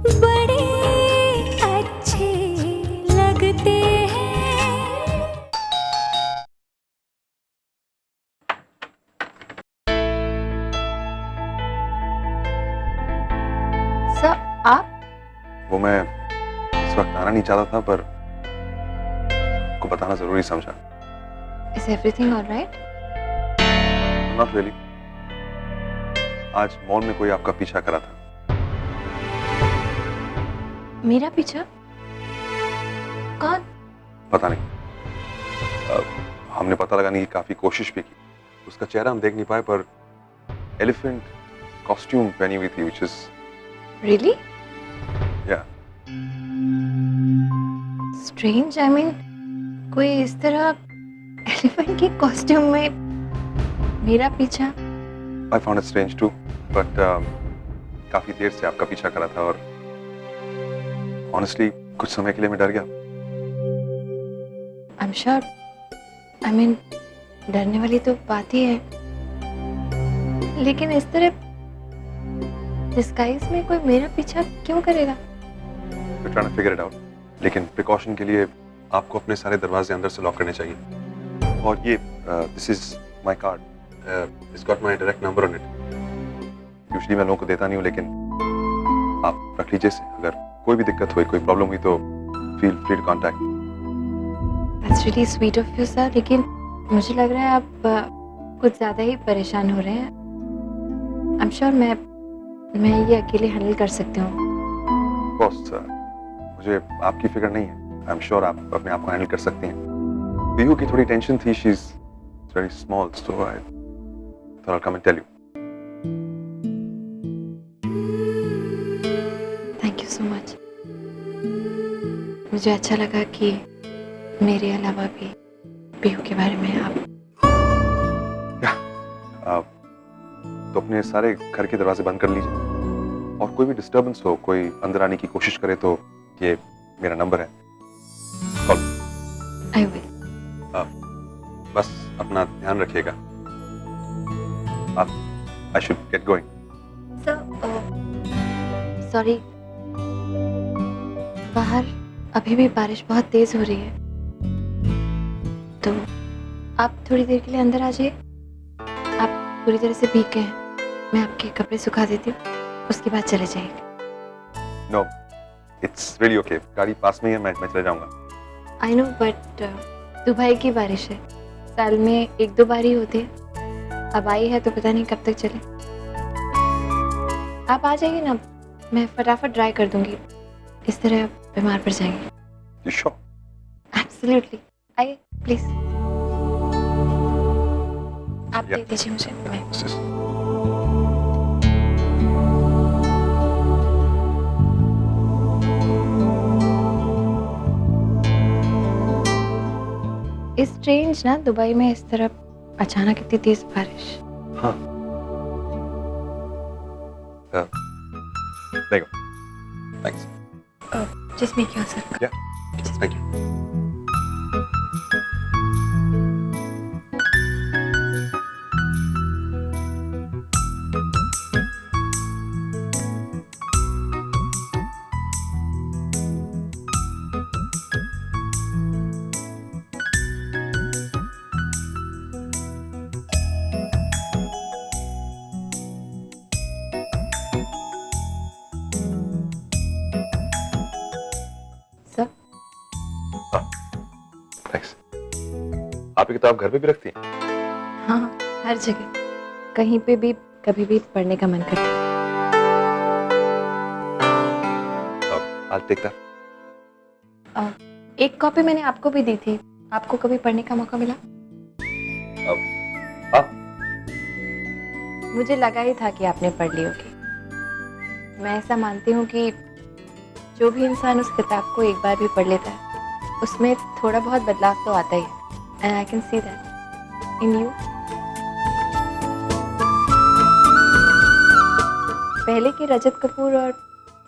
बड़े अच्छे लगते हैं। सर आप? वो मैं इस वक्त आना नहीं चाहता था, पर आपको बताना जरूरी समझा। Is everything alright? Not really. आज मॉल में कोई आपका पीछा करा था। मेरा पीछा? कौन? पता नहीं। हमने पता लगाने की काफी कोशिश भी की। उसका चेहरा हम देख नहीं पाए, पर एलिफेंट कॉस्ट्यूम पहनी हुई थी, which is really? yeah। Strange, I mean कोई इस तरह एलिफेंट के कॉस्ट्यूम में मेरा पीछा? I found it strange too, but काफी देर से आपका पीछा करा था, और honestly कुछ समय के लिए मैं डर गया। I am sure, I mean डरने वाली तो बात ही है, लेकिन इस तरह डिस्गाइज में कोई मेरा पीछा क्यों करेगा? We're trying to figure it out, लेकिन प्रिकॉशन के लिए आपको अपने सारे दरवाजे अंदर से लॉक करने चाहिए। और ये this is my card, it's got my direct number on it. Usually मैं लोगों को देता नहीं हूँ, लेकिन आप रख लीजिए इसे। अगर कोई भी दिक्कत हुई, कोई प्रॉब्लम हुई, तो feel free to contact. That's really sweet of you sir, लेकिन मुझे लग रहा है आप कुछ ज़्यादा ही परेशान हो रहे हैं। आई एम श्योर मैं ये अकेले हैंडल कर सकती हूँ। बॉस, मुझे आपकी फिक्र नहीं है। आई एम श्योर आप अपने आप को हैंडल कर सकती हैं। पीयू की थोड़ी टेंशन थी, she is very small, so I thought I come and tell you. Thank you so much. मुझे अच्छा लगा कि मेरे अलावा भी पीहू के बारे में आप तो अपने सारे घर के दरवाजे बंद कर लीजिए, और कोई भी डिस्टर्बेंस हो, कोई अंदर आने की कोशिश करे, तो ये मेरा नंबर है, कॉल। I will. बस अपना ध्यान रखिएगा। I should get going. Sorry, बाहर अभी भी बारिश बहुत तेज हो रही है, तो आप थोड़ी देर के लिए अंदर आ जाइए। आप पूरी तरह से भीग गए हैं, मैं आपके कपड़े सुखा देती हूँ, उसके बाद चले जाएंगे। No, it's really okay. गाड़ी पास में ही है, मैं चले जाऊंगा। आई नो, बट दुबई की बारिश है, साल में 1-2 बार ही होती है। अब आई है तो पता नहीं कब तक चले। आप आ जाइए ना, मैं फटाफट ड्राई कर दूंगी, इस तरह आप बीमार पड़ जाएंगे। You sure? एब्सोल्युटली। आइए प्लीज, आप Yeah. दे दीजिए मुझे। मैं स्ट्रेंज ना, दुबई में इस तरह अचानक इतनी तेज बारिश। हाँ। There you go. Thanks. Just make yourself. Yeah. Thank you. Sir, Thanks. आप ये किताब घर पे भी रखती हैं? हाँ, हर जगह, कहीं पे भी कभी भी पढ़ने का मन करता है। I'll take that. एक कॉपी मैंने आपको भी दी थी, आपको कभी पढ़ने का मौका मिला? हाँ। मुझे लगा ही था कि आपने पढ़ ली होगी। मैं ऐसा मानती हूँ कि जो भी इंसान उस किताब को एक बार भी पढ़ लेता है, उसमें थोड़ा बहुत बदलाव तो आता ही है। And I can see that in you. पहले के रजत कपूर और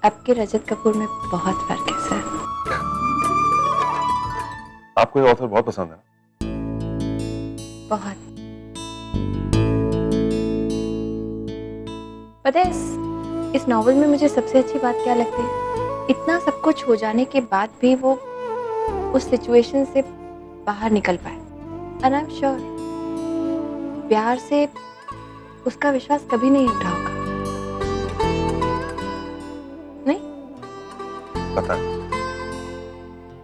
अब के रजत कपूर में बहुत फर्क है सर। आपको ये ऑथर बहुत पसंद है? बहुत। पता है इस नॉवल में मुझे सबसे अच्छी बात क्या लगती है, इतना सब कुछ हो जाने के बाद भी वो उस सिचुएशन से बाहर निकल पाए। एंड आई एम श्योर प्यार से उसका विश्वास कभी नहीं उठा होगा। नहीं? पता है,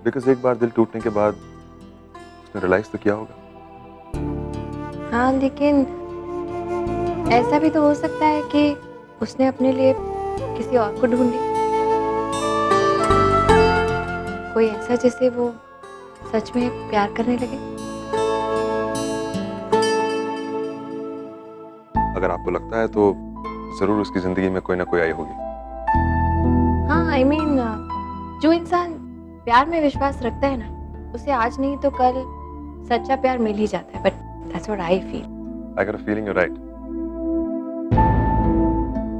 बिकॉज एक बार दिल टूटने के बाद उसने रियलाइज तो किया होगा। हाँ, लेकिन ऐसा भी तो हो सकता है कि उसने अपने लिए किसी और को ढूंढ लिया, कोई ऐसा जिसे वो सच में प्यार करने लगे। अगर आपको लगता है तो जरूर उसकी जिंदगी में कोई ना कोई आई होगी। हाँ, आई मीन जो इंसान प्यार में विश्वास रखता है ना, उसे आज नहीं तो कल सच्चा प्यार मिल ही जाता है। But that's what I feel. I got a feeling you right.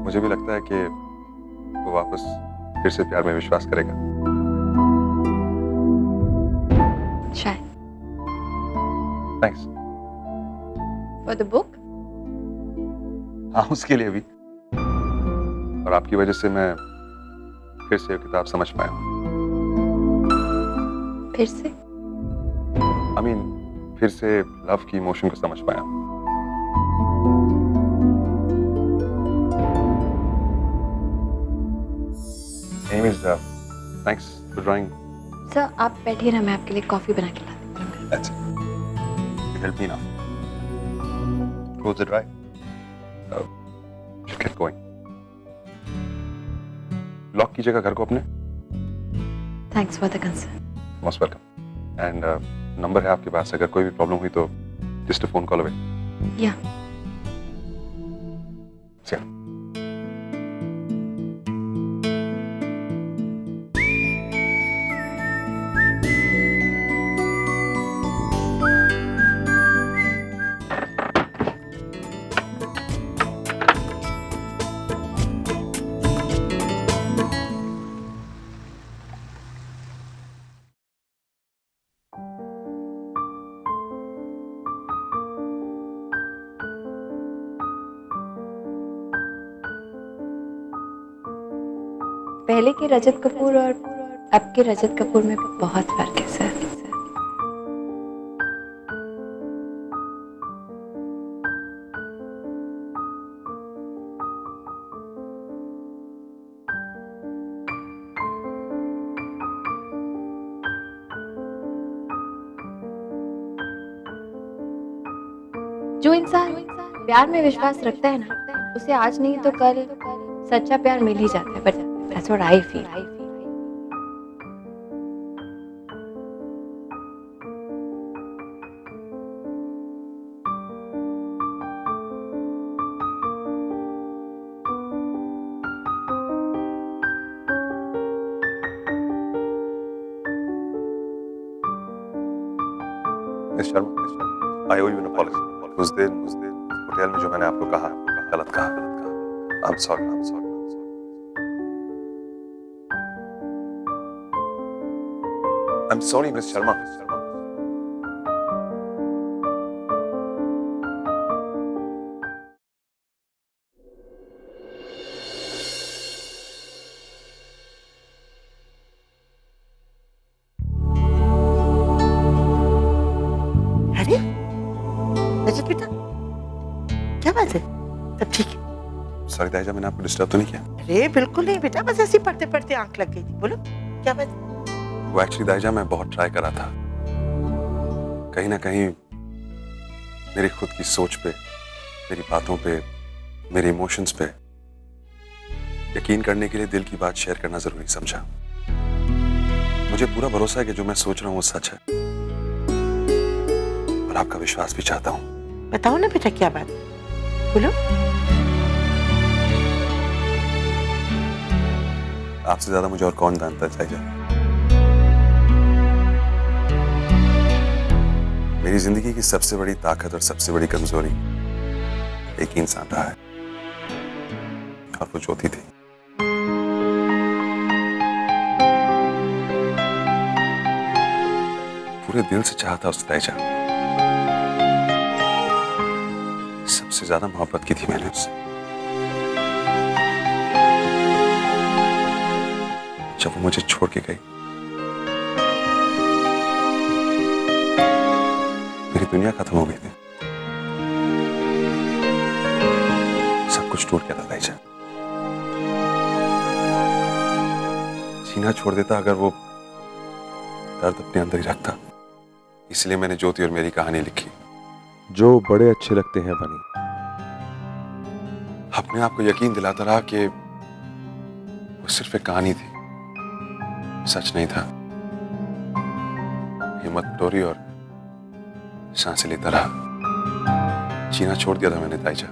मुझे भी लगता है कि वो वापस फिर से प्यार में विश्वास करेगा। शायद। थैंक्स। For the book? हाँ, उसके लिए भी। और आपकी वजह से मैं फिर से ये किताब समझ पाया हूँ। फिर से? I mean, फिर से लव की इमोशन को समझ पाया हूँ। Anyways, thanks for drawing. Sir आप बैठिए ना, मैं आपके लिए कॉफी बना के ला देती हूँ। That's it. You help me now. Close it right. Should get going. Lock कीजिएगा घर को अपने। Thanks for the concern. Most welcome. And number है आपके पास, अगर कोई भी प्रॉब्लम हुई तो just a phone call away. या पहले के रजत कपूर और अब के रजत कपूर में बहुत फर्क है सर। जो इंसान प्यार में विश्वास रखता है ना, उसे आज नहीं तो कल सच्चा प्यार मिल ही जाता है। But that's what I feel. Miss Sharma, I owe you an apology. उस दिन होटल में जो मैंने आपको कहा, गलत कहा। I'm sorry. I'm sorry, Miss Sharma. अरे रजत बेटा, क्या बात है? सब ठीक है? सॉरी दाइजा, मैंने आपको डिस्टर्ब तो नहीं किया? अरे बिल्कुल नहीं बेटा, बस ऐसे पढ़ते पढ़ते आंख लग गई थी। बोलो क्या बात है? वो एक्चुअली दाइजा मैं बहुत ट्राई करा था, कहीं ना कहीं मेरी खुद की सोच पे, मेरी बातों पे, मेरे इमोशंस पे यकीन करने के लिए दिल की बात शेयर करना जरूरी समझा। मुझे पूरा भरोसा है कि जो मैं सोच रहा हूँ वो सच है, और आपका विश्वास भी चाहता हूँ। बताओ ना बेटा क्या बात है, बोलो। आपसे ज्यादा मुझे और कौन जानता है दाइजा। मेरी जिंदगी की सबसे बड़ी ताकत और सबसे बड़ी कमजोरी एक ही इंसान रहा है, और वो ज्योति थी। पूरे दिल से चाहता उस दाइजा, सबसे ज्यादा मोहब्बत की थी मैंने उससे। जब वो मुझे छोड़ के गई। मेरी दुनिया खत्म हो गई थी, सब कुछ टूट गया था ताईजा। जीना छोड़ देता अगर वो दर्द अपने अंदर ही रखता। इसलिए मैंने ज्योति और मेरी कहानी लिखी। जो बड़े अच्छे लगते हैं बनी। अपने आप को यकीन दिलाता रहा कि वो सिर्फ एक कहानी थी, सच नहीं था। हिम्मत टोरी और सांसें लेता रहा। जीना छोड़ दिया था मैंने ताईजा।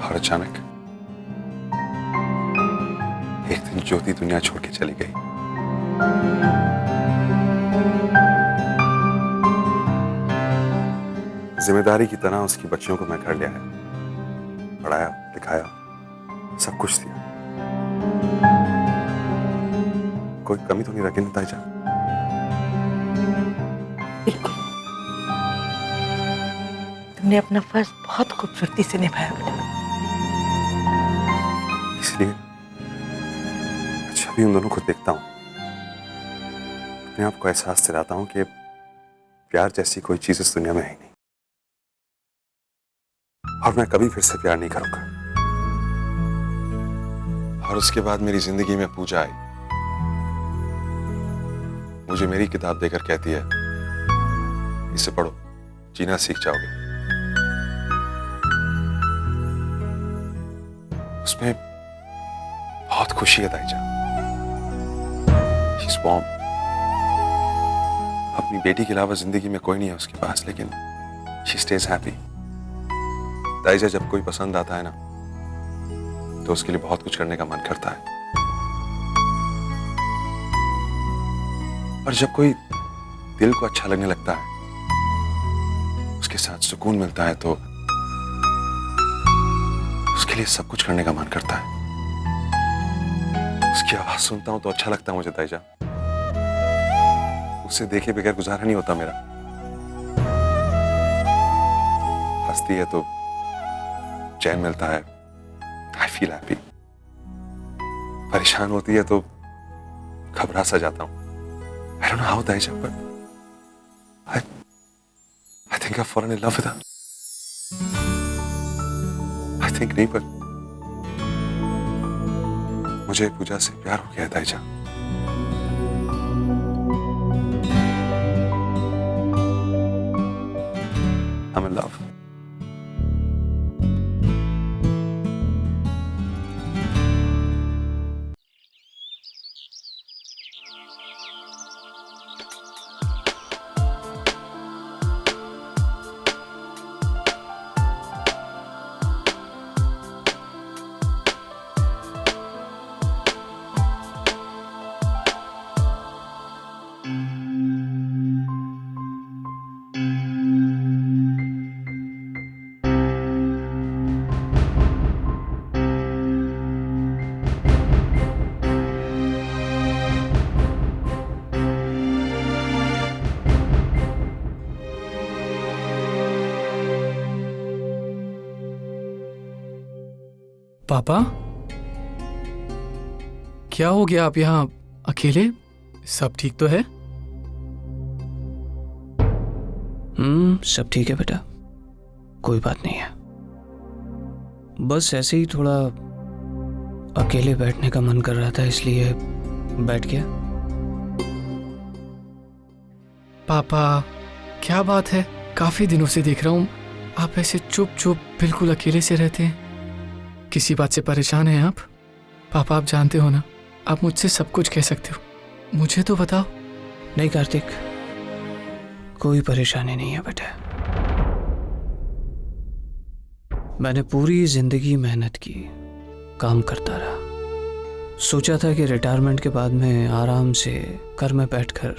और अचानक एक दिन ज्योति दुनिया छोड़ के चली गई। जिम्मेदारी की तरह उसकी बच्चियों को मैं घर ले आया, पढ़ाया, लिखाया, सब कुछ दिया। कोई कमी तो नहीं रखी ना ताईजा? बिल्कुल, तुमने अपना फर्ज बहुत खूबसूरती से निभाया बेटा। इसलिए मैं जब भी उन दोनों को देखता हूं, अपने आप को एहसास दिलाता हूं कि प्यार जैसी कोई चीज इस दुनिया में है ही नहीं। और मैं कभी फिर से प्यार नहीं करूंगा। और उसके बाद मेरी जिंदगी में पूजा आई। मुझे मेरी किताब देकर कहती है, इसे पढ़ो, जीना सीख जाओगे। उसमें बहुत खुशी है ताईजा। She's warm। अपनी बेटी के अलावा जिंदगी में कोई नहीं है उसके पास, लेकिन she stays happy। ताईजा, जब कोई पसंद आता है ना, तो उसके लिए बहुत कुछ करने का मन करता है। और जब कोई दिल को अच्छा लगने लगता है, उसके साथ सुकून मिलता है, तो उसके लिए सब कुछ करने का मन करता है। उसकी आवाज सुनता हूं तो अच्छा लगता है मुझे ताईजा। उससे देखे बगैर गुजारा नहीं होता मेरा। हंसती है तो चैन मिलता है, आई फील हैप्पी। परेशान होती है तो घबरा सा जाता हूं। I don't know how ताईजा, but I think I've fallen in love with her। I think नहीं, पर मुझे पूजा से प्यार हो गया है ताईजा। I'm in love। पापा, क्या हो गया? आप यहाँ अकेले? सब ठीक तो है? सब ठीक है बेटा, कोई बात नहीं है। बस ऐसे ही थोड़ा अकेले बैठने का मन कर रहा था, इसलिए बैठ गया। पापा, क्या बात है? काफी दिनों से देख रहा हूँ आप ऐसे चुप चुप बिल्कुल अकेले से रहते हैं। किसी बात से परेशान हैं आप? पापा, आप जानते हो ना, आप मुझसे सब कुछ कह सकते हो। मुझे तो बताओ। नहीं कार्तिक, कोई परेशानी नहीं है बेटा। मैंने पूरी जिंदगी मेहनत की, काम करता रहा। सोचा था कि रिटायरमेंट के बाद में आराम से घर में बैठकर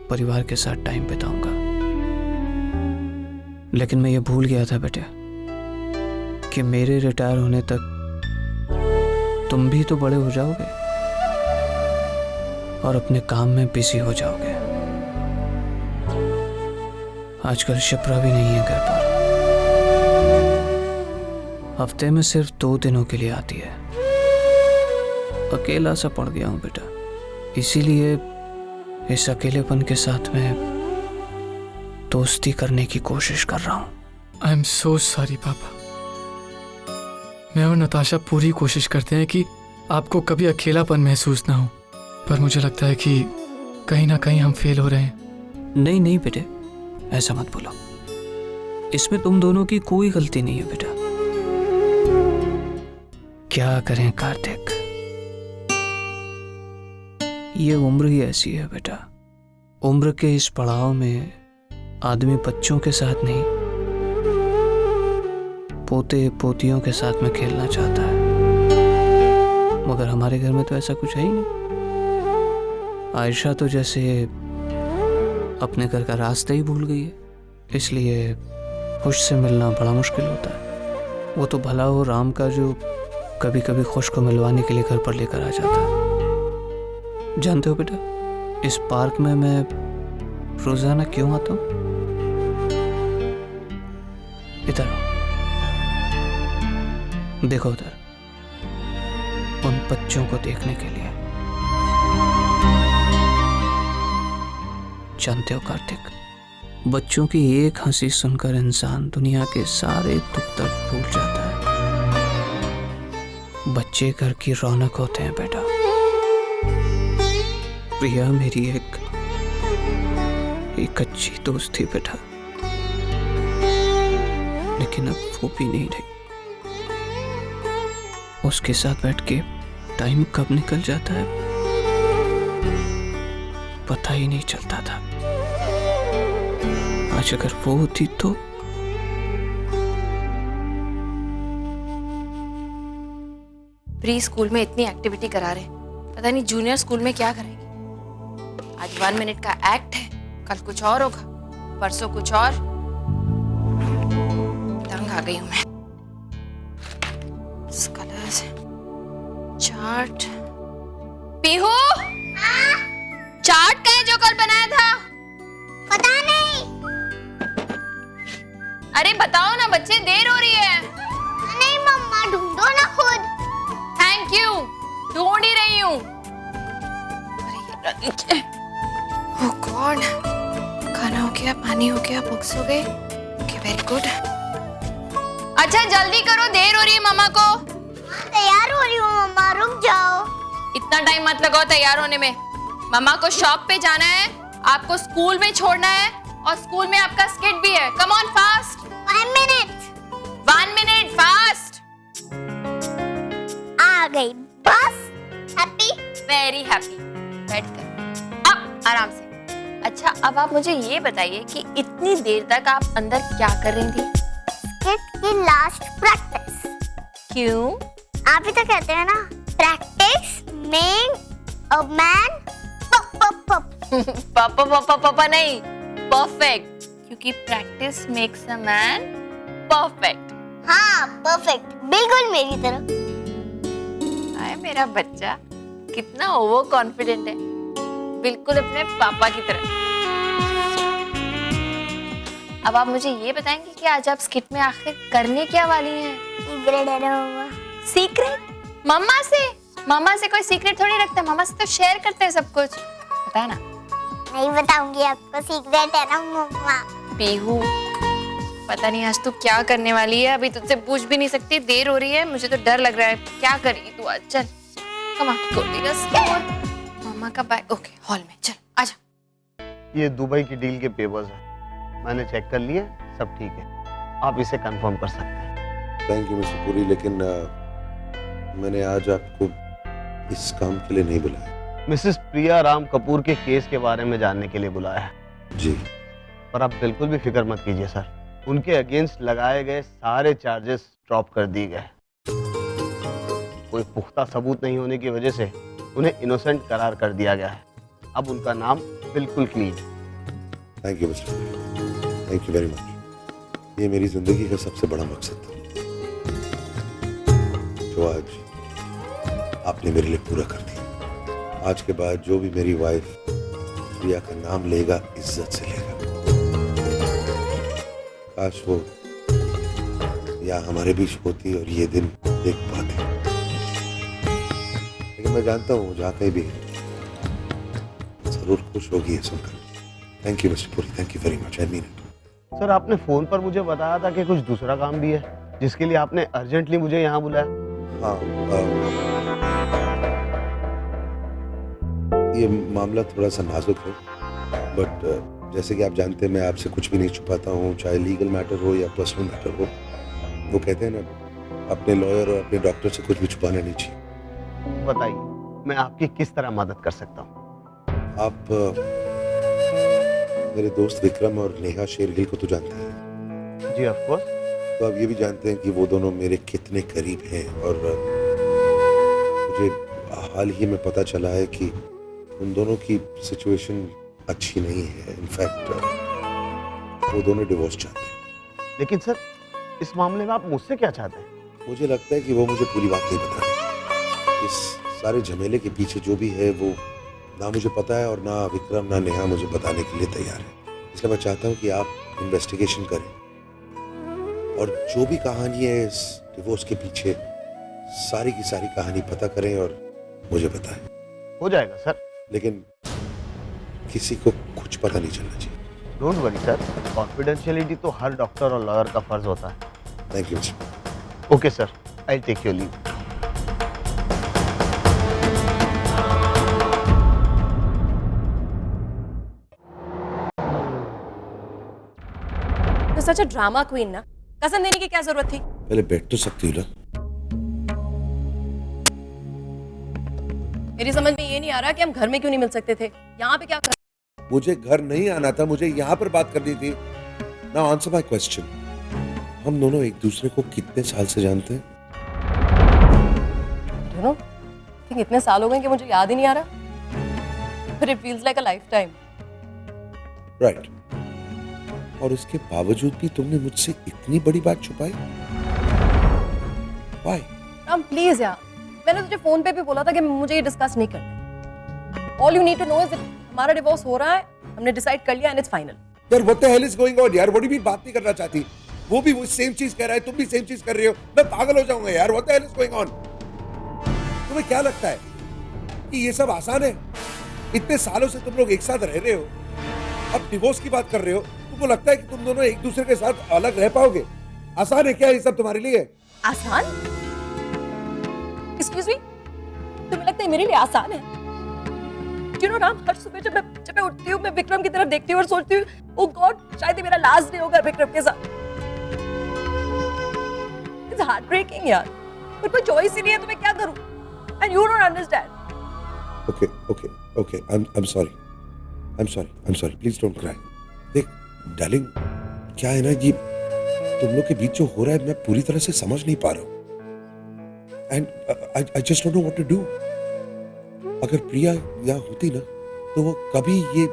परिवार के साथ टाइम बिताऊंगा, लेकिन मैं ये भूल गया था बेटा कि मेरे रिटायर होने तक तुम भी तो बड़े हो जाओगे और अपने काम में बिजी हो जाओगे। आजकल शिप्रा भी नहीं है घर पर, हफ्ते में सिर्फ 2 दिनों के लिए आती है। अकेला सा पड़ गया हूँ बेटा, इसीलिए इस अकेलेपन के साथ में दोस्ती करने की कोशिश कर रहा हूँ। आई एम सो सॉरी पापा। मैं और नताशा पूरी कोशिश करते हैं कि आपको कभी अकेलापन महसूस ना हो, पर मुझे लगता है कि कहीं ना कहीं हम फेल हो रहे हैं। नहीं नहीं बेटे, ऐसा मत बोलो, इसमें तुम दोनों की कोई गलती नहीं है बेटा। क्या करें कार्तिक, ये उम्र ही ऐसी है बेटा। उम्र के इस पड़ाव में आदमी बच्चों के साथ नहीं, पोते पोतियों के साथ में खेलना चाहता है, मगर हमारे घर में तो ऐसा कुछ है ही नहीं। आयशा तो जैसे अपने घर का रास्ता ही भूल गई है, इसलिए खुश से मिलना बड़ा मुश्किल होता है। वो तो भला हो राम का, जो कभी कभी खुश को मिलवाने के लिए घर पर लेकर आ जाता है। जानते हो बेटा, इस पार्क में मैं रोजाना क्यों आता हूँ? इधर आओ, देखो उधर, उन बच्चों को देखने के लिए। जानते हो कार्तिक, बच्चों की एक हंसी सुनकर इंसान दुनिया के सारे दुख दर्द भूल जाता है। बच्चे घर की रौनक होते हैं बेटा। प्रिया मेरी एक अच्छी दोस्त थी बेटा, लेकिन अब वो भी नहीं रही। उसके साथ बैठ के टाइम कब निकल जाता है पता ही नहीं चलता था। आज अगर वो होती तो। प्री स्कूल में इतनी एक्टिविटी करा रहे, पता नहीं जूनियर स्कूल में क्या करेंगे। आज 1 मिनट का एक्ट है, कल कुछ और होगा, परसों कुछ और। तंग आ गई हूं मैं। Colours, chart. पीहू, चार्ट का है जो कल बनाया था? पता नहीं। अरे बताओ ना बच्चे, देर हो रही है। नहीं मम्मा, ढूंढो ना खुद। थैंक यू, ढूंढ ही रही हूँ। ओह गॉड, खाना हो गया, पानी हो गया, बुक्स हो गए। Okay, very good. अच्छा जल्दी करो, देर हो रही है मामा को। तैयार हो रही हूँ मम्मा, रुक जाओ। इतना टाइम मत लगाओ तैयार होने में। मामा को शॉप पे जाना है, आपको स्कूल में छोड़ना है, और स्कूल में आपका स्किट भी है। Come on fast. 1 minute. 1 minute fast. आ गई बस। हैप्पी? Very happy. बैठ कर अब आराम से। अच्छा अब आप मुझे ये बताइए कि इतनी देर तक आप अंदर क्या कर रही थी? स्किट की लास्ट प्रैक्टिस। क्यों? आप ही तो कहते हैं ना, प्रैक्टिस मेक अ मैन पापा नहीं, परफेक्ट, क्योंकि practice makes a man perfect. हाँ परफेक्ट, बिल्कुल मेरी तरह। आए मेरा बच्चा, कितना ओवर कॉन्फिडेंट है, बिल्कुल अपने पापा की तरह। अब आप मुझे ये बताएंगे कि आज आप स्किट में आखिर करने क्या वाली हैं? सीक्रेट है ना मम्मा। सीक्रेट? मम्मा से? मम्मा से कोई सीक्रेट थोड़ी रखते हैं, मम्मा से तो शेयर करते हैं सब कुछ। पता है ना? नहीं बताऊंगी आपको, सीक्रेट है ना मम्मा। पीहू, पता नहीं आज तू क्या करने वाली है। अभी तुझसे पूछ भी नहीं सकती, देर हो रही है, मुझे तो डर लग रहा है। क्या करेगी तू आज? चल come on, go to the school. Mamma का बैग, ओके, हॉल में चल, आजा। ये दुबई की डील के पेपर्स हैं, मैंने चेक कर लिए, सब ठीक है, आप इसे कंफर्म कर सकते हैं। थैंक यू मिस्टर पुरी, लेकिन मैंने आज आपको इस काम के लिए नहीं बुलाया। मिसेस प्रिया राम कपूर के केस के बारे में जानने के लिए बुलाया है। जी। पर आप बिल्कुल भी फिक्र मत कीजिए सर, उनके अगेंस्ट लगाए गए सारे चार्जेस ड्रॉप कर दिए गए। कोई पुख्ता सबूत नहीं होने की वजह से उन्हें इनोसेंट करार कर दिया गया है। अब उनका नाम बिल्कुल clean. Thank you mister Puri, thank you very much. ये मेरी जिंदगी का सबसे बड़ा मकसद था, जो आज आपने मेरे लिए पूरा कर दिया। आज के बाद जो भी मेरी वाइफ प्रिया का नाम लेगा, इज्जत से लेगा। काश वो या हमारे बीच होती और ये दिन देख पाते, लेकिन मैं जानता हूँ जहाँ कहीं भी है, जरूर खुश होगी ये सुनकर। Thank you mister Puri, thank you very much, I mean it. Sir आपने फोन पर मुझे बताया था कि कुछ दूसरा काम भी है जिसके लिए आपने अर्जेंटली मुझे यहाँ बुलाया। हाँ, ये मामला थोड़ा सा नाजुक है, बट जैसे कि आप जानते हैं मैं आपसे कुछ भी नहीं छुपाता हूँ, चाहे लीगल मैटर हो या पर्सनल मैटर हो। वो कहते हैं ना, अपने लॉयर और अपने डॉक्टर से कुछ भी छुपाना नहीं चाहिए। बताइए मैं आपकी किस तरह मदद कर सकता हूँ? आप मेरे दोस्त विक्रम और नेहा शेरगिल को तो जानते हैं। जी ऑफ कोर्स। तो आप ये भी जानते हैं कि वो दोनों मेरे कितने करीब हैं, और मुझे हाल ही में पता चला है कि उन दोनों की सिचुएशन अच्छी नहीं है। इनफैक्ट वो दोनों डिवोर्स चाहते हैं। लेकिन सर इस मामले में आप मुझसे क्या चाहते हैं? मुझे लगता है कि वो मुझे पूरी बात नहीं बता रहे। इस सारे झमेले के पीछे जो भी है वो ना मुझे पता है, और ना विक्रम ना नेहा मुझे बताने के लिए तैयार है। इसलिए मैं चाहता हूँ कि आप इन्वेस्टिगेशन करें, और जो भी कहानी है इस डिवोर्स के पीछे, सारी की सारी कहानी पता करें और मुझे बताएं। हो जाएगा सर। लेकिन किसी को कुछ पता नहीं चलना चाहिए। डोंट वरी सर, कॉन्फिडेंशियलिटी तो हर डॉक्टर और लॉयर का फर्ज होता है। Thank you. Okay sir, I take your leave. तो सच ड्रामा क्वीन ना, कसम देने की क्या जरूरत थी? पहले बैठ तो सकती हूँ ना। मेरी समझ में ये नहीं आ रहा कि हम घर में क्यों नहीं मिल सकते थे? यहाँ पे क्या कर... मुझे घर नहीं आना था, मुझे यहाँ पर बात करनी थी। Now answer my question. हम दोनों एक दूसरे को कितने साल से जानते हैं? You know, I think इतने साल हो गए कि मुझे याद ही नहीं आ रहा। But it feels like a lifetime. Right. और उसके बावजूद भी तुमने मुझसे इतनी बड़ी बात छुपाई? Why? राम प्लीज यार, मैंने तुझे फोन पे भी बोला था कि मुझे ये डिस्कस नहीं करना। All you need to know is that हमारा डिवोर्स हो रहा है, हमने डिसाइड कर लिया एंड इट्स फाइनल। यार what the hell is going on यार? What do you mean बात नहीं करना चाहती? वो भी वो सेम चीज कह रहा है, तुम भी सेम चीज कर रहे हो। मैं पागल हो जाऊंगा यार। What the hell is going on? तुम्हें क्या लगता है कि ये सब आसान है? इतने सालों से तुम लोग एक साथ रह रहे हो, अब डिवोर्स की बात कर रहे हो। तुमको लगता है कि तुम दोनों एक दूसरे के साथ अलग रह पाओगे? आसान है क्या ये सब तुम्हारे लिए? आसान? एक्सक्यूज मी, तुम्हें लगता है मेरे लिए आसान है? You know, राम, हर सुबह जब मैं उठती हूँ, मैं विक्रम की तरफ देखती हूँ और सोचती हूँ, ओ गॉड, शायद ये मेरा लास्ट डे होगा विक्रम के साथ। It's heartbreaking यार, पर कोई चॉइस ही नहीं है, तो मैं क्या करूँ? And you don't understand. Okay. I'm sorry. Please don't cry. देख, डार्लिंग, क्या है ना, ये तुम लोग के बीच जो हो रहा है मैं पूरी तरह से समझ नहीं पा रहा हूँ। And I just don't know what to do. अगर प्रिया यहाँ होती ना, तो वो कभी ये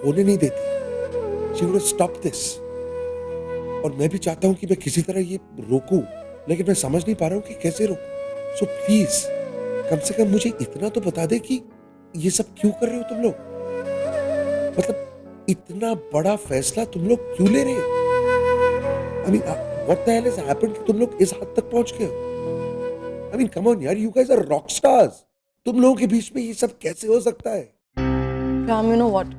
होने नहीं देती। She would have stopped this. और मैं भी चाहता हूँ कि मैं किसी तरह ये रोकूं, लेकिन मैं समझ नहीं पा रहा हूँ कि कैसे रोकूं। So please, कम से कम मुझे इतना तो बता दे कि ये सब क्यों कर रहे हो तुम लोग? मतलब इतना बड़ा फैसला तुम लोग क्यों ले रहे हो? I mean, what the hell has happened कि तुम लोग इस हद तक पहुंच गए? I mean, come on यार, you guys are rock stars. तुम लोगों के बीच में ये सब कैसे हो सकता है? Ram, you know what?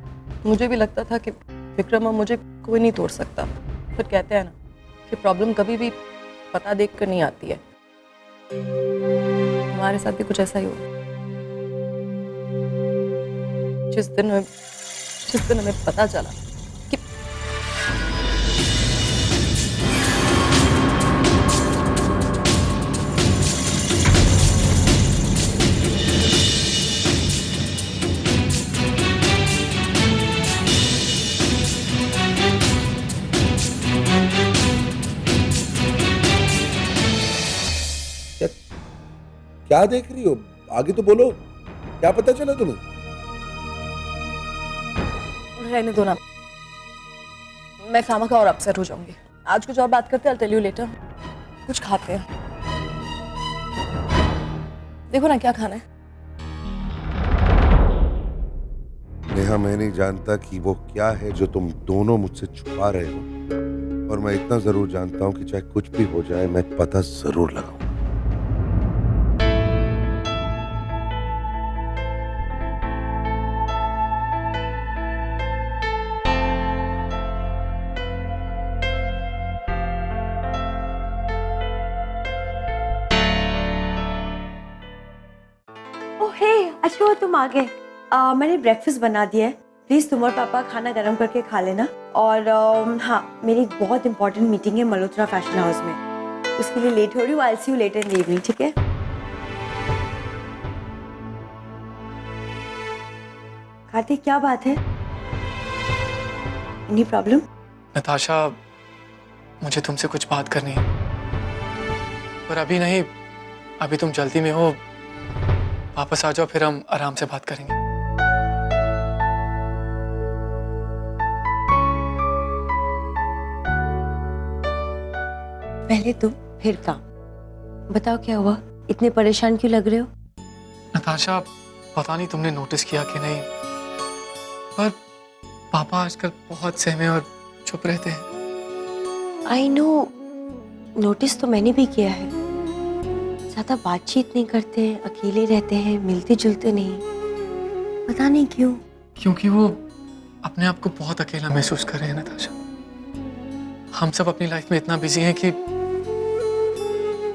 मुझे भी लगता था कि विक्रम और मुझे कोई नहीं तोड़ सकता, पर कहते हैं ना कि प्रॉब्लम कभी भी पता देख कर नहीं आती है। हमारे साथ भी कुछ ऐसा ही हुआ। जिस दिन हमें पता चला कि क्या देख रही हो? आगे तो बोलो, क्या पता चला तुम्हें? रहने दो ना, मैं खामखा और अपसेट हो जाऊंगी। आज कुछ और बात करते हैं, I'll tell you later। कुछ खाते हैं, देखो ना क्या खाना है। नेहा, मैं नहीं जानता कि वो क्या है जो तुम दोनों मुझसे छुपा रहे हो, और मैं इतना जरूर जानता हूँ कि चाहे कुछ भी हो जाए, मैं पता जरूर लगाऊं। अच्छा वो तुम आ गए। मैंने ब्रेकफास्ट बना दिया है, प्लीज़ तुम और पापा खाना गर्म करके खा लेना। और हाँ, मेरी एक बहुत इंपॉर्टेंट मीटिंग है मल्होत्रा फैशन हाउस में, उसके लिए लेट हो रही हूँ। I see you later in the evening, ठीक है? कार्तिक क्या बात है? Any problem? नताशा, मुझे तुमसे कुछ बात करनी है, पर अभी नहीं। अभी तुम जल्दी में हो, वापस आ जाओ, फिर हम आराम से बात करेंगे। पहले तुम फिर काम। बताओ क्या हुआ, इतने परेशान क्यों लग रहे हो? नताशा, पता नहीं तुमने नोटिस किया कि नहीं, पर पापा आजकल बहुत सहमे और चुप रहते हैं। आई नो, नोटिस तो मैंने भी किया है। ज्यादा बातचीत नहीं करते हैं, अकेले रहते हैं, मिलते जुलते नहीं। पता नहीं क्यों। क्योंकि वो अपने आप को बहुत अकेला महसूस कर रहे हैं नताशा। हम सब अपनी लाइफ में इतना बिजी हैं कि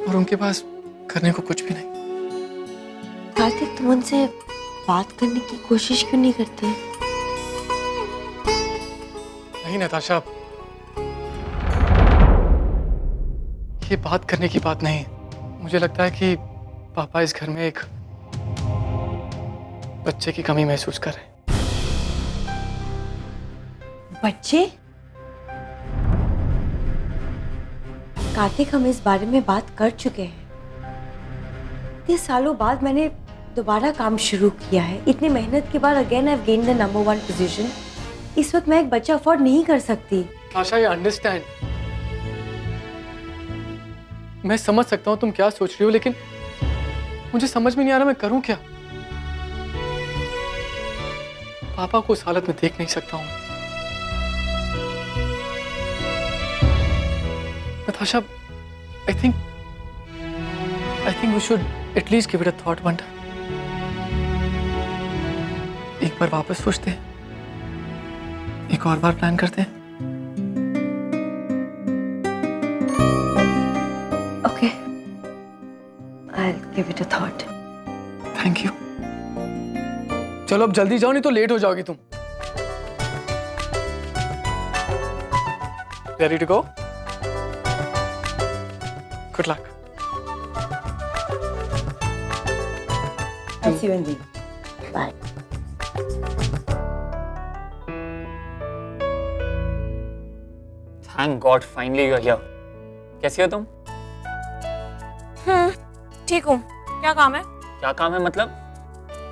और उनके पास करने को कुछ भी नहीं। कार्तिक, तुम उनसे बात करने की कोशिश क्यों नहीं करते? नहीं नताशा, ये बात करने की बात नहीं। मुझे लगता है कि पापा इस घर में एक बच्चे की कमी महसूस कर रहे हैं। बच्चे? कार्तिक, हम इस बारे में बात कर चुके हैं। इतने सालों बाद मैंने दोबारा काम शुरू किया है। इतनी मेहनत के बाद again I gain the number 1 position. इस वक्त मैं एक बच्चा अफोर्ड नहीं कर सकती। आशा, ये अंडरस्टैंड, मैं समझ सकता हूँ तुम क्या सोच रही हो, लेकिन मुझे समझ में नहीं आ रहा मैं करूँ क्या। पापा को उस हालत में देख नहीं सकता हूँ। Natasha, I think we should at least give it a thought one time. एक बार वापस सोचते हैं, एक और बार प्लान करते हैं। Okay, I'll give it a thought. Thank you. चलो अब जल्दी जाओ, नहीं तो लेट हो जाओगी तुम। Ready to go? Good luck. I'll see you in the evening. Bye. Thank God, finally you are here. कैसी हो तुम? ठीक हूँ। क्या काम है? क्या काम है मतलब?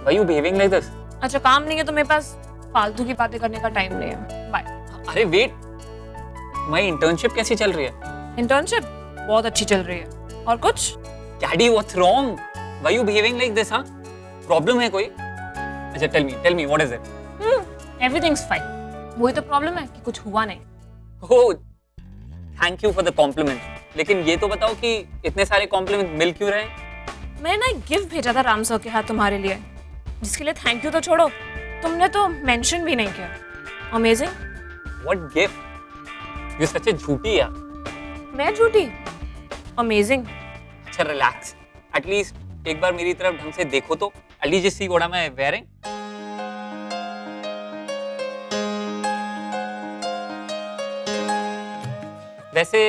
Why you behaving like this? अच्छा, काम नहीं है तो मेरे पास फालतू की बातें करने का टाइम नहीं है। बाय। अरे वेट, तुम्हारी इंटर्नशिप कैसी चल रही है? इंटर्नशिप बहुत अच्छी चल रही है। और कुछ? Daddy, what's wrong? Why you behaving like this, हाँ? प्रॉब्लम है कोई? अच्छा, tell me, what is it? Everything's fine. वही तो प्रॉब्लम है कि कुछ हुआ नहीं। Oh, thank you for the compliment. लेकिन ये तो बताओ कि इतने सारे कॉम्प्लीमेंट मिल क्यों रहे हैं? मैंने ना एक गिफ्ट भेजा था राम सर के हाथ तुम्हारे लिए, जिसके लिए थैंक यू तो छोड़ो, तुमने तो मेंशन भी नहीं किया। Amazing. What gift? You such a झूठी यार। मैं झूठी? अमेजिंग। अच्छा रिलैक्स, एटलीस्ट एक बार मेरी तरफ ढंग से देखो तो। At least just see what am I wearing? वैसे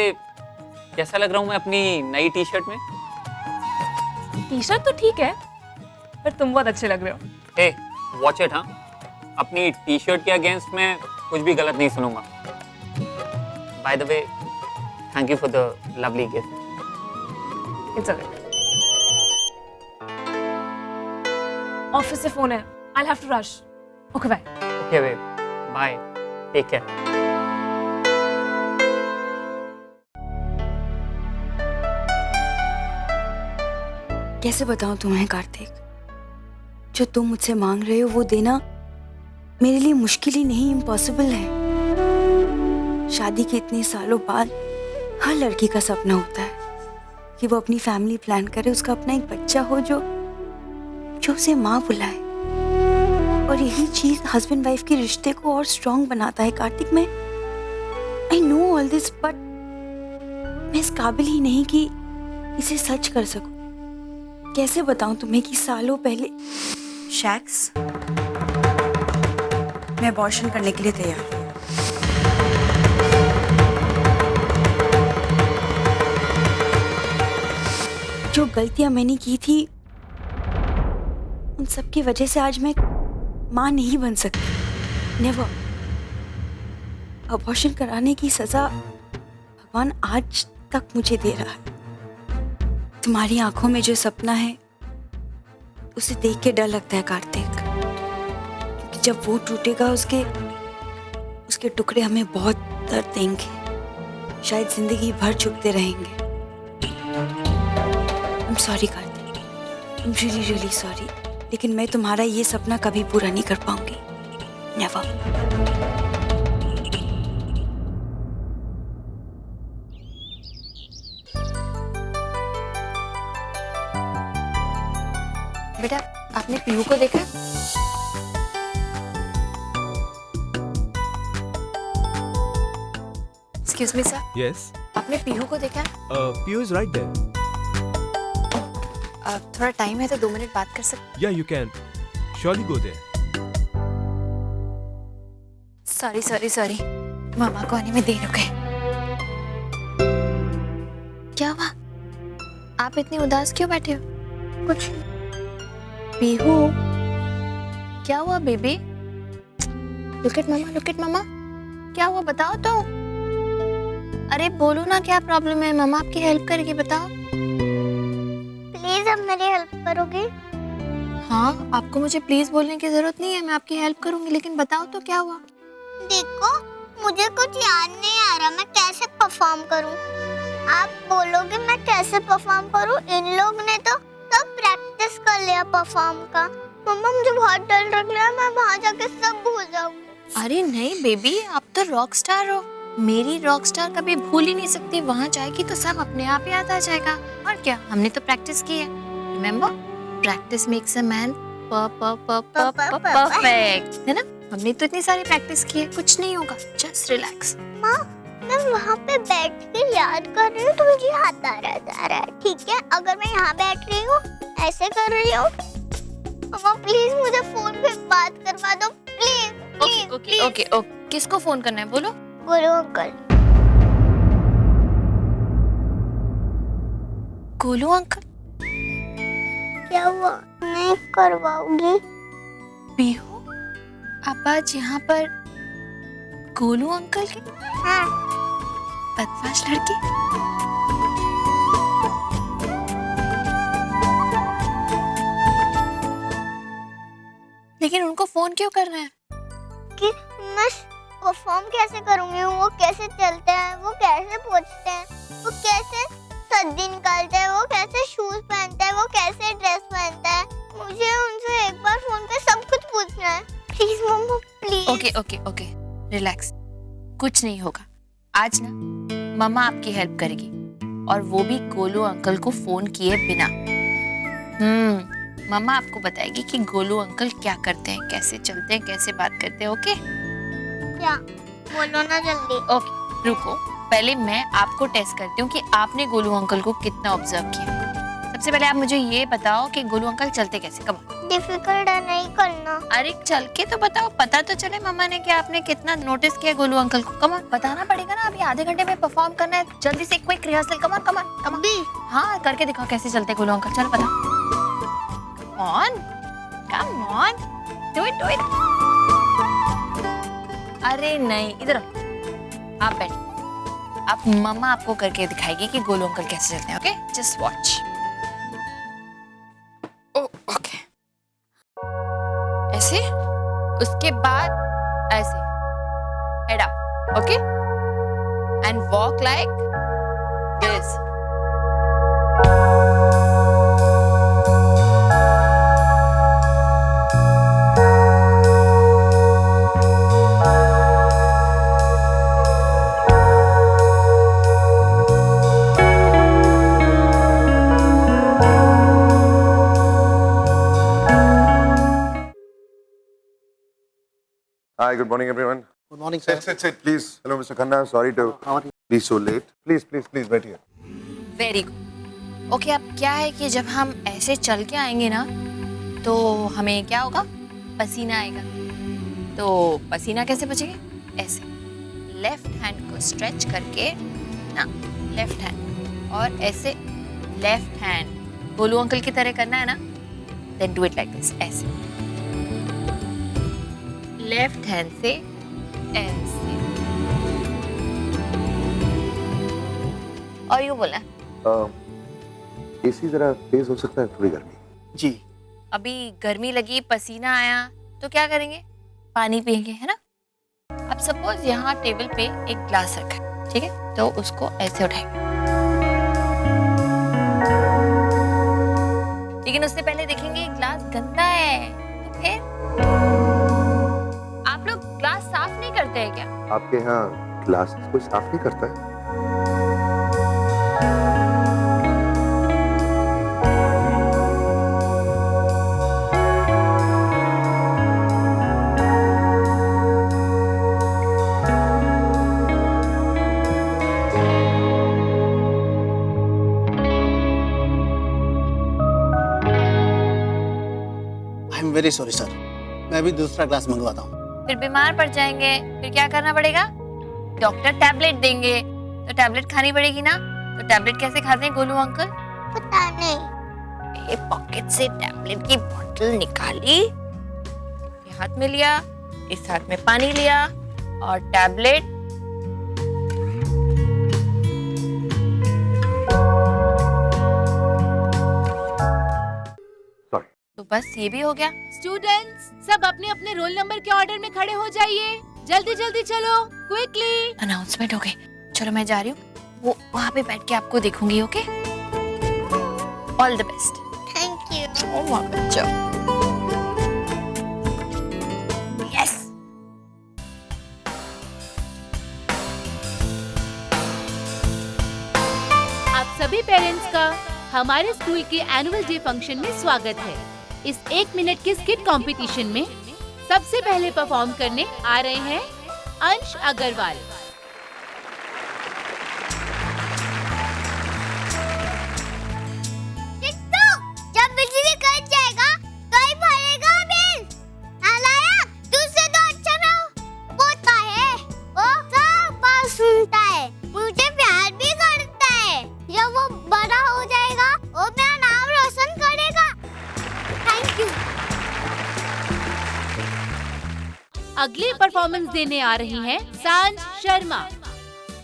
कैसा लग रहा हूँ मैं अपनी नई टी शर्ट में? टी शर्ट तो ठीक है, पर तुम बहुत अच्छे लग रहे हो। हे, वॉच इट, हाँ। अपनी टी शर्ट के अगेंस्ट में कुछ भी गलत नहीं सुनूंगा। By the way, thank you for the lovely gift. It's okay. Office से फोन है, I have to rush. Okay bye. Okay babe, bye, take care. कैसे बताऊं तुम्हें कार्तिक, जो तुम मुझसे मांग रहे हो वो देना मेरे लिए मुश्किल ही नहीं, इम्पॉसिबल है। शादी के इतने सालों बाद हर लड़की का सपना होता है कि वो अपनी फैमिली प्लान करे, उसका अपना एक बच्चा हो जो उसे माँ बुलाए। और यही चीज हस्बैंड वाइफ के रिश्ते को और स्ट्रॉन्ग बनाता है कार्तिक। मैं I know all this, but मैं इस काबिल ही नहीं कि इसे सच कर सकूं। कैसे बताऊं तुम्हें कि सालों पहले शैक्स, मैं अबॉर्शन करने के लिए तैयार हूँ। जो गलतियां मैंने की थी उन सब की वजह से आज मैं मां नहीं बन सकती। नेवर। अबॉर्शन कराने की सजा भगवान आज तक मुझे दे रहा है। तुम्हारी आंखों में जो सपना है उसे देख के डर लगता है कार्तिक, क्योंकि जब वो टूटेगा उसके टुकड़े हमें बहुत दर्द देंगे, शायद जिंदगी भर चुभते रहेंगे। I'm sorry Kartik, I'm really really sorry, लेकिन मैं तुम्हारा ये सपना कभी पूरा नहीं कर पाऊंगी। Never। बेटा, आपने पीहू को देखा? Excuse me sir, Yes. आपने पीहू को देखा? Pio is right there. थोड़ा टाइम है तो 2 मिनट बात कर सकते? Yeah, you can. Surely go there. Sorry sorry sorry, मामा को आने में देर हो गई। क्या हुआ? आप इतनी उदास क्यों बैठे हो? कुछ पीहू, क्या हुआ baby? Look at mama, look at mama. क्या हुआ बताओ तो। अरे बोलो ना क्या प्रॉब्लम है, मामा आपकी हेल्प करेगी, बताओ। प्लीज अब मेरी हेल्प करोगे? हाँ, आपको मुझे प्लीज बोलने की जरूरत नहीं है, मैं आपकी हेल्प करूंगी, लेकिन बताओ तो क्या हुआ। देखो, मुझे कुछ याद नहीं आ रहा, मैं कैसे परफॉर्म करूं? आप बोलोगे मैं कैसे परफॉर्म करूं? इन लोग ने तो सब प्रैक्टिस कर लिया परफॉर्म का। मम्मा मुझे बहुत डर लग रहा है, मैं वहां जाके सब भूल जाऊंगी। अरे नहीं बेबी, आप तो रॉक स्टार हो। मेरी रॉक स्टार कभी भूल ही नहीं सकती। वहां जाएगी तो सब अपने आप याद आ जाएगा। और क्या, हमने तो प्रैक्टिस की है। Remember, practice makes a man perfect, है ना? हमने तो इतनी सारी प्रैक्टिस की है, कुछ नहीं होगा, जस्ट रिलैक्स। माँ, मैं वहाँ पे बैठ के याद कर रही हूँ तो मुझे याद आ रहा है, ठीक है? अगर मैं यहाँ बैठ रही हूँ, ऐसे कर रही हूँ, मम्मा प्लीज मुझे फोन पे बात करवा दो, प्लीज। ओके, किसको फोन करना है बोलो? गोलू अंकल। गोलू अंकल? क्या हुआ, नहीं करवाओगी? पीहू, आप आज यहाँ पर गोलू अंकल के? हाँ। बदमाश लड़की। लेकिन उनको फोन क्यों कर रहे हैं? कि मैं परफॉर्म कैसे करूंगी? वो कैसे चलते हैं, वो कैसे पहुंचते हैं, वो कैसे सज्जी निकालते हैं, वो कैसे शूज पहनते हैं, वो कैसे ड्रेस पहनता है, मुझे उनसे एक बार फोन पे सब कुछ पूछना है। Please mama please. Okay, relax, कुछ नहीं होगा। आज ना मम्मा आपकी हेल्प करेगी, और वो भी गोलू अंकल को फोन किए बिना। मम्मा आपको बताएगी कि गोलू अंकल क्या करते हैं, कैसे चलते हैं, कैसे बात करते हैं। ओके? क्या? बोलो ना जल्दी। ओके, रुको, पहले मैं आपको टेस्ट करती हूँ कि आपने गोलू अंकल को कितना ऑब्जर्व किया। सबसे पहले आप मुझे ये बताओ कि गोलू अंकल चलते कैसे। कम डिफिकल्ट है, नहीं करना। अरे चल के तो बताओ, पता तो चले मम्मा ने कि आपने कितना नोटिस किया गोलू अंकल को। कम ऑन, बताना पड़ेगा ना, अभी आधे घंटे में परफॉर्म करना है, जल्दी से क्विक रिहर्सल। Come on. हाँ, करके दिखाओ कैसे चलते गोलू अंकल। चल बताओ। Come on, do it. अरे नहीं, इधर आप बैठो, आप मम्मा आपको करके दिखाएगी कि गोलू अंकल कैसे चलते हैं। Okay, just watch. ओके, ऐसे, उसके बाद ऐसे, head up, okay, and walk like this. Hi, good morning, everyone. Good morning, sir. Sit, please. Hello, Mr. Khanna. Sorry to be so late. Please, wait here. Very good. Okay, अब क्या है कि जब हम ऐसे चल के आएंगे ना, तो हमें क्या होगा, पसीना आएगा। तो पसीना कैसे बचेगा, ऐसे लेफ्ट हैंड को स्ट्रेच करके ना, लेफ्ट हैंड और ऐसे लेफ्ट हैंड गोलू अंकल की तरह करना है ना, then do it like this, ऐसे लेफ्ट हैंड से ऐसे, और यूं बोला एसी जरा तेज हो सकता है, थोड़ी गर्मी। जी अभी गर्मी लगी, पसीना आया, तो क्या करेंगे, पानी पिएंगे, है ना। अब सपोज यहाँ टेबल पे एक ग्लास रखा है, ठीक है, तो उसको ऐसे उठाएंगे, लेकिन उससे पहले देखेंगे ग्लास गंदा है, तो फिर आप लोग ग्लास साफ नहीं करते हैं क्या? आपके यहाँ ग्लास कोई साफ नहीं करता है? वेरी सॉरी सर, मैं भी दूसरा ग्लास मंगवाता हूँ। फिर बीमार पड़ जाएंगे, फिर क्या करना पड़ेगा, डॉक्टर टैबलेट देंगे, तो टैबलेट खानी पड़ेगी ना। तो टैबलेट कैसे खाते हैं गोलू अंकल? पता नहीं। ये पॉकेट से टैबलेट की बोतल निकाली, ये हाथ में लिया, इस हाथ में पानी लिया और टैबलेट तो बस ये भी हो गया। स्टूडेंट्स सब अपने अपने रोल नंबर के ऑर्डर में खड़े हो जाइए, जल्दी जल्दी चलो, क्विकली। अनाउंसमेंट हो गई, चलो मैं जा रही हूँ, वो वहाँ पे बैठ के आपको देखूंगी, okay? All the best. Thank you. Yes. आप सभी पेरेंट्स का हमारे स्कूल के एनुअल डे फंक्शन में स्वागत है। इस 1 मिनट के स्किट कंपटीशन में सबसे पहले परफॉर्म करने आ रहे हैं अंश अग्रवाल। जब बिजली कट जाएगा तो ही भरेगा बिल। नालायक, तुझसे तो अच्छा ना होता है, वो सब बात सुनता है, मुझे प्यार भी करता है। जब वो बड़ा हो जाएगा वो मेरा नाम रोशन करेगा। Thank you. अगली परफॉर्मेंस देने आ रही हैं सांझ शर्मा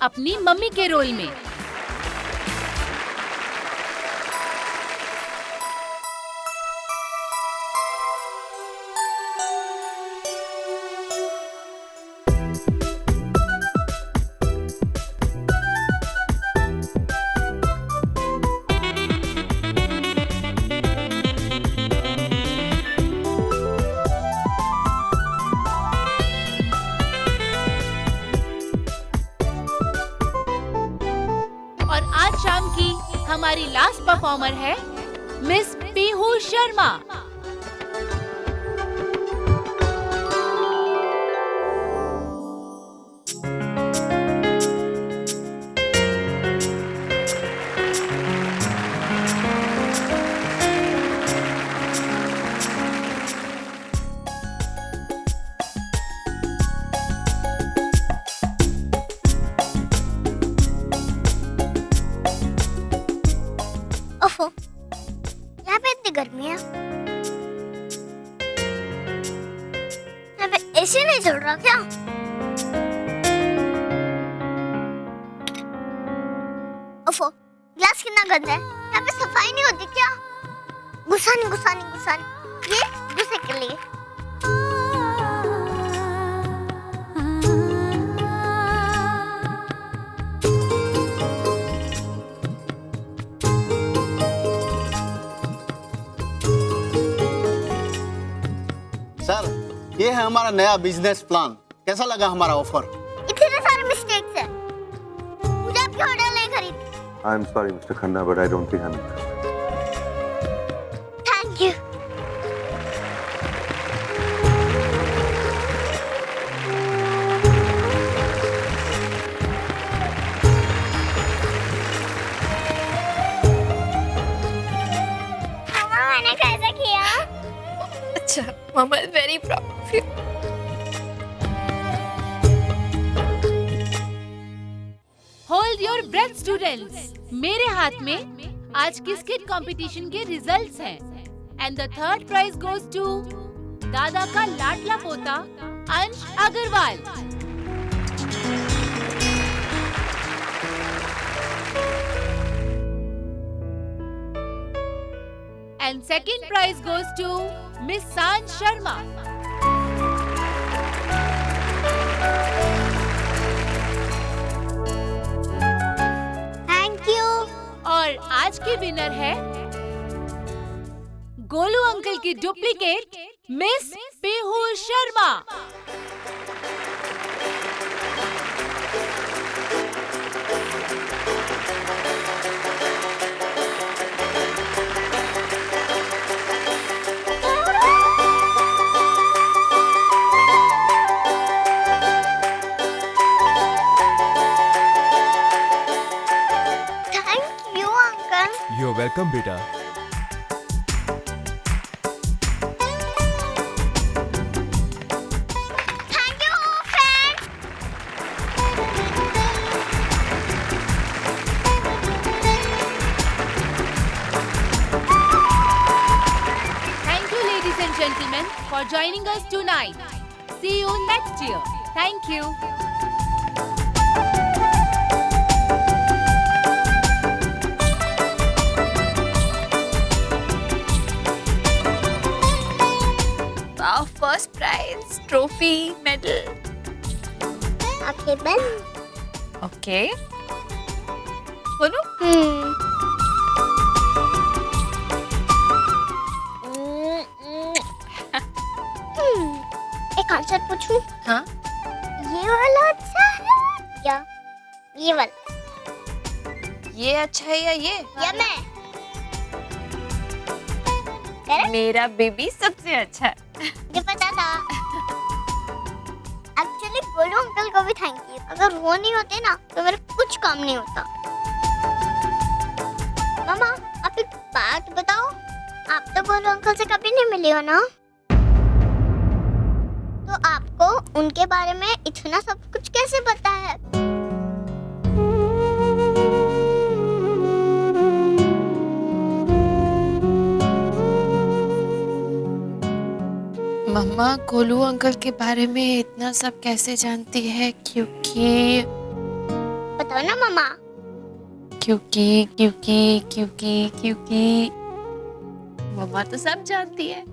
अपनी मम्मी के रोल में। शाम की हमारी लास्ट परफॉर्मर है मिस पीहू शर्मा। ओफो, यहाँ पे इतनी गर्मी है। यहाँ पे एसी नहीं चल रहा क्या? ओफो, ग्लास कितना गंदा है। यहाँ पे सफाई नहीं होती क्या? गुस्सानी गुस्सानी गुस्सानी, ये गुस्से के लिए। सर, ये है हमारा नया बिजनेस प्लान। कैसा लगा हमारा ऑफर? इतने सारे मिस्टेक्स हैं। मुझे आपकी ऑर्डर नहीं खरीदनी। I am sorry mister Khanna, but I don't think I am thank you. मैंने कैसे किया? Mama is very proud of you. Hold your breath students. मेरे हाथ में आज की स्किट कंपटीशन के रिजल्ट्स हैं and the third prize goes to दादा का लाडला पोता Ansh Agarwal. And second prize goes to miss Saanj Sharma. और आज की विनर है गोलू अंकल की duplicate miss Pihu Sharma. You're welcome, beta. Thank you, friend. Thank you, ladies and gentlemen, for joining us tonight. See you next year. Thank you. Wow, first prize, trophy, medal. Okay, Ben. Okay. बोलो? एक answer पूछूं? हाँ? ये वाला अच्छा है या ये वाला? ये अच्छा है या ये? या मैं? मेरा बेबी सबसे अच्छा है। मुझे पता था। एक्चुअली गोलू अंकल को भी थैंक यू। अगर वो नहीं होते ना तो मेरा कुछ काम नहीं होता। मामा, आप एक बात बताओ, आप तो गोलू अंकल से कभी नहीं मिली हो ना? तो आपको उनके बारे में इतना सब कुछ कैसे पता है? मम्मा गोलू अंकल के बारे में इतना सब कैसे जानती है? क्योंकि बताओ ना मामा। क्योंकि मम्मा तो सब जानती है।